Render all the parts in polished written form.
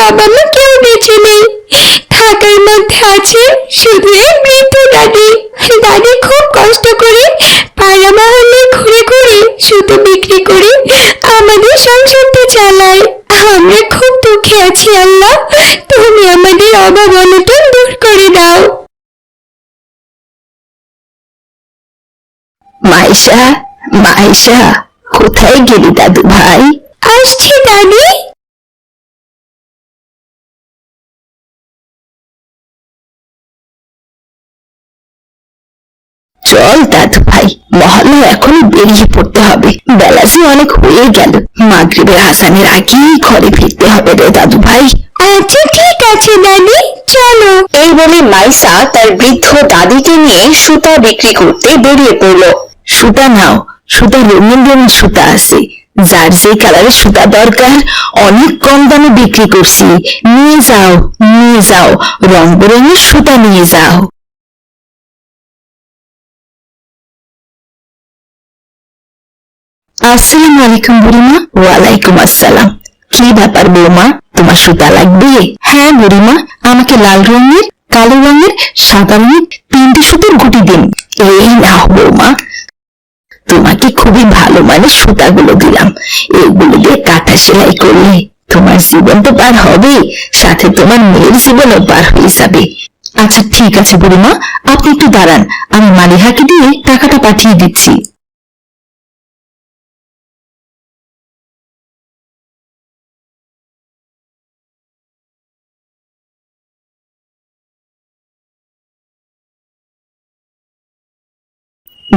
বাবা মা কেউ বেঁচে নেই। থাকার মধ্যে আছে শুধু এক বৃদ্ধ দাদি। দাদি খুব কষ্ট করে পাড়া মহল্লে ঘুরে ঘুরে সুতো বিক্রি করে আমাদের সংসারটা চালায়। আমরা খুব দুঃখে আছি আল্লাহ, তুমি আমাদের অভাব অনটন দূর করে দাও। মাইশা, মাইশা, কোথায় গেলি দাদু ভাই? আসছি দাদি। চল দাদু ভাই, মহল্লা এখনই বেরিয়ে পড়তে হবে। বেলা যে অনেক হয়ে গেল, মাগরিবের আজানের আগেই ঘরে ফিরতে হবে রে দাদু ভাই। আচ্ছা ঠিক আছে দাদি, চলো। এই বলে মাইসা তার বৃদ্ধ দাদিকে নিয়ে সুতা বিক্রি করতে বেরিয়ে পড়লো। সুতা নাও, সুতা রঙিন রঙিন সুতা আছে, যার যে কালারের সুতা দরকার অনেক কম দামে বিক্রি করছি, নিয়ে যাও, নিয়ে যাও, রং বেরঙের সুতা নিয়ে যাও। আসসালামু আলাইকুম বুড়িমা। ওয়ালাইকুম আসসালাম। কি ব্যাপার বৌমা, তোমার সুতা লাগবে? হ্যাঁ বুড়িমা, আমাকে লাল রঙের, কালো রঙের, সাদা রঙের 3টে সুতোর গুটি দিন। এই নাও বৌমা, তোমাকে খুবই ভালো মানের সুতাগুলো দিলাম। এইগুলো দিয়ে কাঁথা সেলাই করলে তোমার জীবন তো পার হবে, সাথে তোমার মেয়ের জীবনও পার হয়ে যাবে। আচ্ছা ঠিক আছে বুড়িমা, আপনি একটু দাঁড়ান, আমি মালিহাকে দিয়ে টাকাটা পাঠিয়ে দিচ্ছি।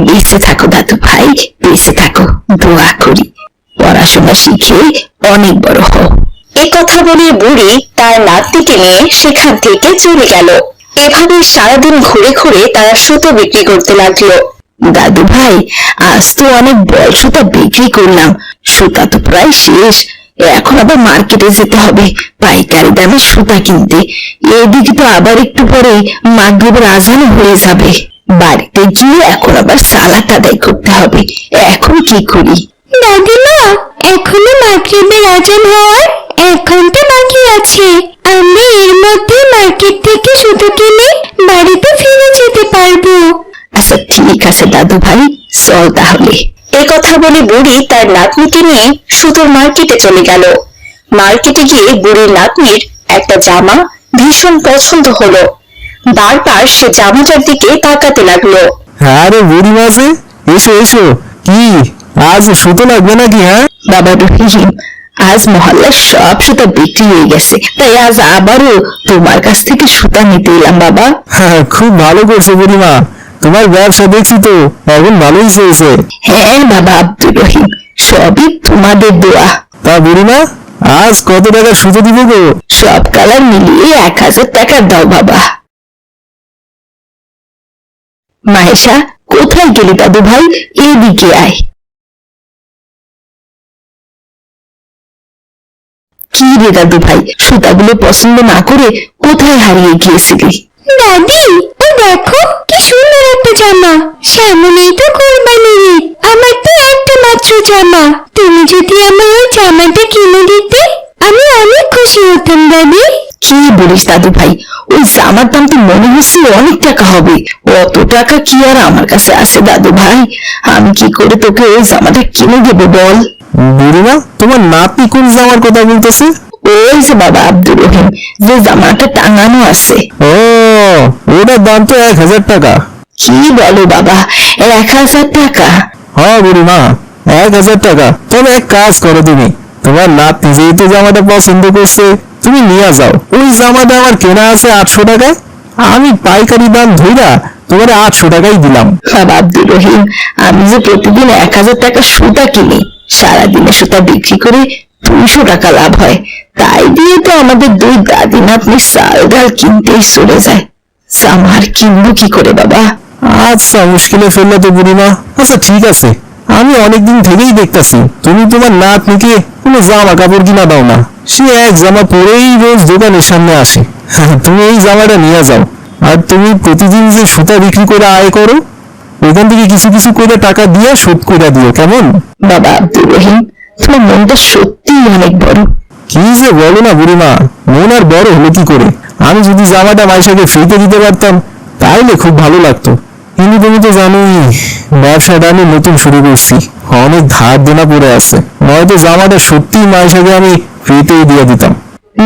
বেঁচে থাকো দাদু ভাই, বেঁচে থাকো, দোয়া করি পড়াশোনা শিখে অনেক বড় হও। এ কথা বলে বুড়ি তার নাতনিকে নিয়ে সেখান থেকে চলে গেল। এভাবে সারাদিন ঘুরে ঘুরে তারা সুতো বিক্রি করতে লাগলো। দাদু ভাই, আজ তো অনেক বড় সুতা বিক্রি করলাম, সুতা তো প্রায় শেষ। এখন আবার মার্কেটে যেতে হবে পাইকারি দামে সুতা কিনতে। এদিকে তো আবার একটু পরে মাগরিবের আজান হয়ে যাবে। বাড়িতে গিয়ে এখন আবার সালাত আদায় করতে হবে। এখন কি করি? দাদিমা, এখনো মাগরিবের আজান হওয়ার 1 ঘন্টা বাকি আছে। আমরা এর মধ্যে মার্কেট থেকে সুতো কিনে বাড়িতে ফিরে যেতে পারবো। আচ্ছা ঠিক আছে দাদু ভাই, চল তাহলে। এ কথা বলে বুড়ি তার নাতনিকে নিয়ে সুতোর মার্কেটে চলে গেল। মার্কেটে গিয়ে বুড়ির নাতনির একটা জামা ভীষণ পছন্দ হলো। বারবার সে জামাটার দিকে তাকাতে লাগলো। আরে বুড়ি মাঝে, এসো এসো, কি আজ সুতো লাগবে নাকি? হ্যাঁ বাবা রহিম, আজ মহল্লার সব সুতা বিক্রি হয়ে গেছে, তাই আজ আবারও তোমার কাছ থেকে সুতা নিতে এলাম বাবা। হ্যাঁ, খুব ভালো করছো বুড়িমা, তোমার ব্যবসা দেখছি তো এখন ভালোই চলছে। হ্যাঁ বাবা আব্দুর রহিম, সবই তোমাদের দোয়া। তা বুড়িমা, আজ কত টাকা সুতো দিব গো? সব কালার মিলিয়ে 1000 টাকা দাও বাবা। মাহেশা, কোথায় গেলি দাদু ভাই? এদিকে আয়। কি রে দাদু ভাই, সুতাগুলো পছন্দ না করে কোথায় হারিয়ে গিয়েছিলি? দাদি, ও দেখো কি সুন্দর একটা জামা। সামনেই তো কোরবানির ঈদ, আমার তো একটা মাত্র জামা। তুমি যদি আমার ওই জামাটা কিনে দিতে আমি অনেক খুশি হতাম দাদি। কি বলিস দাদু ভাই, ওই জামার দাম তো মনে হচ্ছে অনেক টাকা হবে। অত টাকা কি আর আমার কাছে আছে দাদু ভাই? আমি কি করে তোকে ওই জামাটা কিনে দেবো বল? বুড়িমা, তোমার নাতনি কোন জামার কথা বলতেছে? ওই যে বাবা আব্দুর রহিম, যে জামাটা টাঙানো আছে। ও, ওটার দাম তো 1000 টাকা। কি বলো বাবা, 1000 টাকা? হ্যাঁ বুড়িমা, 1000 টাকা। তবে এক কাজ করো, তুমি তোমার নাতনি যেহেতু জামাটা পছন্দ করছে, তুমি নিয়ে যাও। ওই জামাটা আমার কেনা আছে 800 টাকায়, আমি পাইকারি দাম ধইরা তোমার 800 টাকাই দিলাম। বাবা আব্দুর রহিম, আমি যে প্রতিদিন 1000 টাকা সুতা কিনি, সারাদিনে সুতা বিক্রি করে 200 টাকা লাভ হয়। তাই দিয়ে তো আমাদের 2 দাদি নাতনি চাল ডাল কিনতেই চলে যায়। জামার কিনবো কি করে বাবা? আচ্ছা, মুশকিলে ফেললে তো বুড়িমা। আচ্ছা ঠিক আছে, আমি অনেকদিন থেকেই দেখতেছি তুমি তোমার নাতনিকে কোনো জামা কাপড় কিনা দাও না। সে এক জামা পরেই রোজ দোকানের সামনে আসে। তুমি এই জামাটা নিয়ে যাও, আর তুমি প্রতিদিন যে সুতা বিক্রি করে আয় করো, ওইখান থেকে কিছু কিছু করে টাকা দিয়ে শোধ করে দিও, কেমন? বাবা আব্দুর রহিম, তোমার মনটা সত্যিই অনেক বড়। কি যে বলো না বুড়িমা, মন আর বড় হলো কি করে? আমি যদি জামাটা মাইশাকে ফ্রিতে দিতে পারতাম তাইলে খুব ভালো লাগতো, কিন্তু তুমি তো জানোই ব্যবসাটা আমি নতুন শুরু করছি, অনেক ধার দেনা পড়ে আছে, নয়তো জামাটা সত্যি মাইশাকে আমি ফ্রিতেই দিয়ে দিতাম।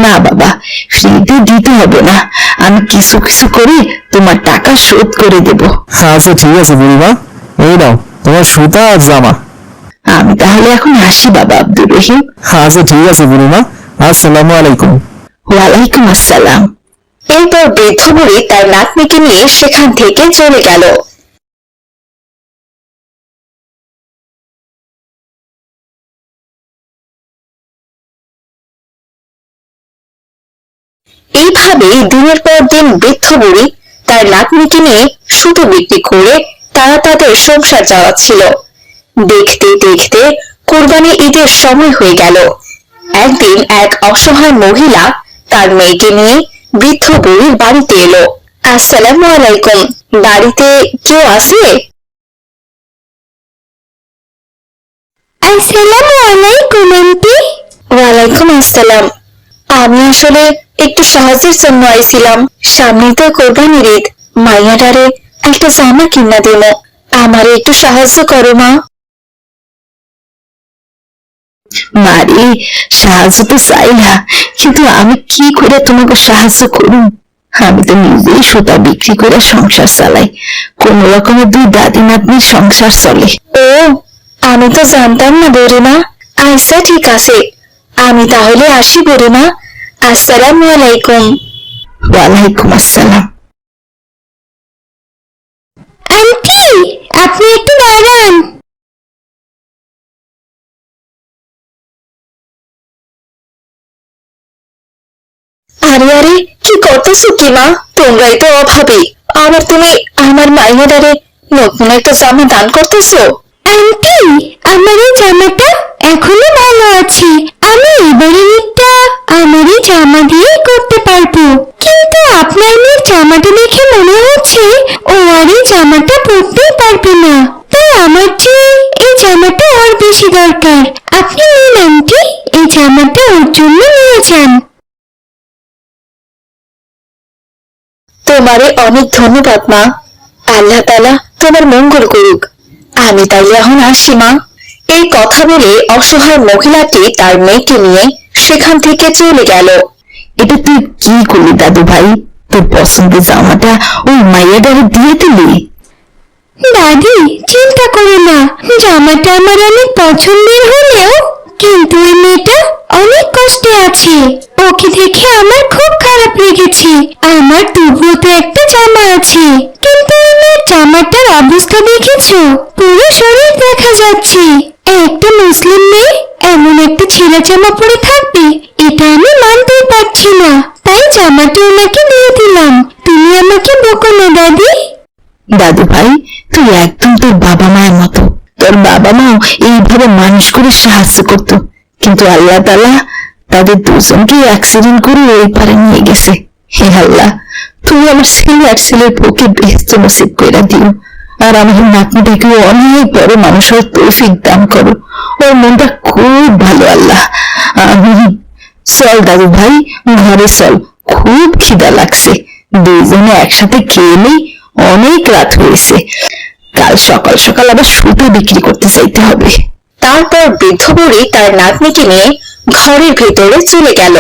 না বাবা, ফ্রিতে দিতে হবে না, আমি কিছু কিছু করে তোমার টাকা শোধ করে দেব। আচ্ছা ঠিক আছে বুড়িমা, এই নাও তোমার সুতা আর জামা। আমি তাহলে এখন আসি বাবা আব্দুর রহিম। আচ্ছা ঠিক আছে বুড়িমা, আসসালামু আলাইকুম। ওয়ালাইকুম আসসালাম। এরপর বৃদ্ধ বুড়ি তার নাতনিকে নিয়ে সেখান থেকে চলে গেল। এইভাবে দিনের পর দিন বৃদ্ধ বুড়ি তার নাতনিকে নিয়ে সুতো বিক্রি করে তারা তাদের সংসার চালাচ্ছিল। দেখতে দেখতে কোরবানি ঈদের সময় হয়ে গেল। একদিন এক অসহায় মহিলা তার মেয়েকে নিয়ে বৃদ্ধ বুড়ির বাড়িতে এলো। আসসালামু আলাইকুম, বাড়িতে কেউ আছে? আসসালামু আলাইকুম আন্টি। ওয়ালাইকুম আসসালাম। আমি আসলে একটু সাহায্যের জন্য আইছিলাম। সামনে তো কোরবানির ঈদ, মাইয়াটারে একটা জামা কিনা দিল, আমারে একটু সাহায্য করো মা। মারে, সাহায্য তো চাইলা, কিন্তু আমি কি করে তোমাকে সাহায্য করুম? আমি তো নিজেই সুতা বিক্রি করে সংসার চালাই, কোন রকমের দুই দাদি নাতনির সংসার চলে। ও, আমি তো জানতাম না বুড়িমা। আচ্ছা ঠিক আছে, আমি তাহলে আসি বুড়িমা। আসসালামু আলাইকুম। ওয়ালাইকুম আসসালাম। আন্টি, আপনি একটু দাঁড়ান। আরে আরে, কি করতেছো কি মা? তোমরাই তো অভাবী, আবার তুমি আমার মাইয়াদারে নতুন একটা জামা দান করতেছো? আন্টি, আমার এই জামাটা এখনো ভালো আছে, আমি এবারে ঈদটা আমার এই জামা দিয়েই করতে পারবো। কিন্তু আপনার মেয়ের জামাটা দেখে মনে হচ্ছে ও আর এই জামাটা পরতেই পারবে না, তাই আমার চেয়ে এই জামাটা ওর বেশি দরকার। আপনি নিন আন্টি, এই জামাটা ওর জন্য নিয়ে যান। তোমারে অনেক ধন্যবাদ মা, আল্লাহ তাআলা তোমার মঙ্গল করুক। আমি তাইলে এখন আসি মা। এই কথা বলে অসহায় মহিলাটি তার মেয়েকে নিয়ে সেখান থেকে চলে গেল। এটা তুই কি করলি দাদু ভাই? তোর পছন্দের জামাটা ওই মাইয়াটারে দিয়ে দিলি? দাদি, চিন্তা করো না, জামাটা আমার অনেক পছন্দের হলেও কিন্তু ওই মেয়েটা অনেক কষ্টে আছে, ওকে দেখে আমার খুব খারাপ লেগেছে। আমার তবুও তো একটা জামা আছে, কিন্তু ওই মেয়ের জামাটার অবস্থা দেখেছো? পুরো শরীর দেখা যাচ্ছে। একটা মুসলিম মেয়ে এমন একটা ছেঁড়া জামা পরে থাকবে, এটা আমি মানতেই পারছি না, তাই জামাটা ওনাকে দিয়ে দিলাম। তুমি আমাকে বকো না দাদি। দাদু ভাই, তুই একদম তোর বাবা মায়ের মতো। তোর বাবা মাও এইভাবে মানুষ করে সাহায্য করত, কিন্তু আল্লাহ তাআলা তাদের দুজনকে অ্যাক্সিডেন্ট করে ওই পারে নিয়ে গেছে। হে আল্লাহ, তুমি আমার ছেলে আর ছেলের পক্ষে বেহেশত নসিব করে দিও, আর আমার নাতনিটাকে অনেক বড় মানুষ হওয়ার তৌফিক দান করো। ওর মনটা খুব ভালো আল্লাহ। আমি চল দাদু ভাই, ঘরে চল, খুব খিদা লাগছে, দুইজনে একসাথে খেয়ে নেই, অনেক রাত হয়েছে, কাল সকাল সকাল আবার সুতো বিক্রি করতে চাইতে হবে। তারপর বৃদ্ধ বুড়ি তার নাতনিকে নিয়ে ঘরের ভেতরে চলে গেল।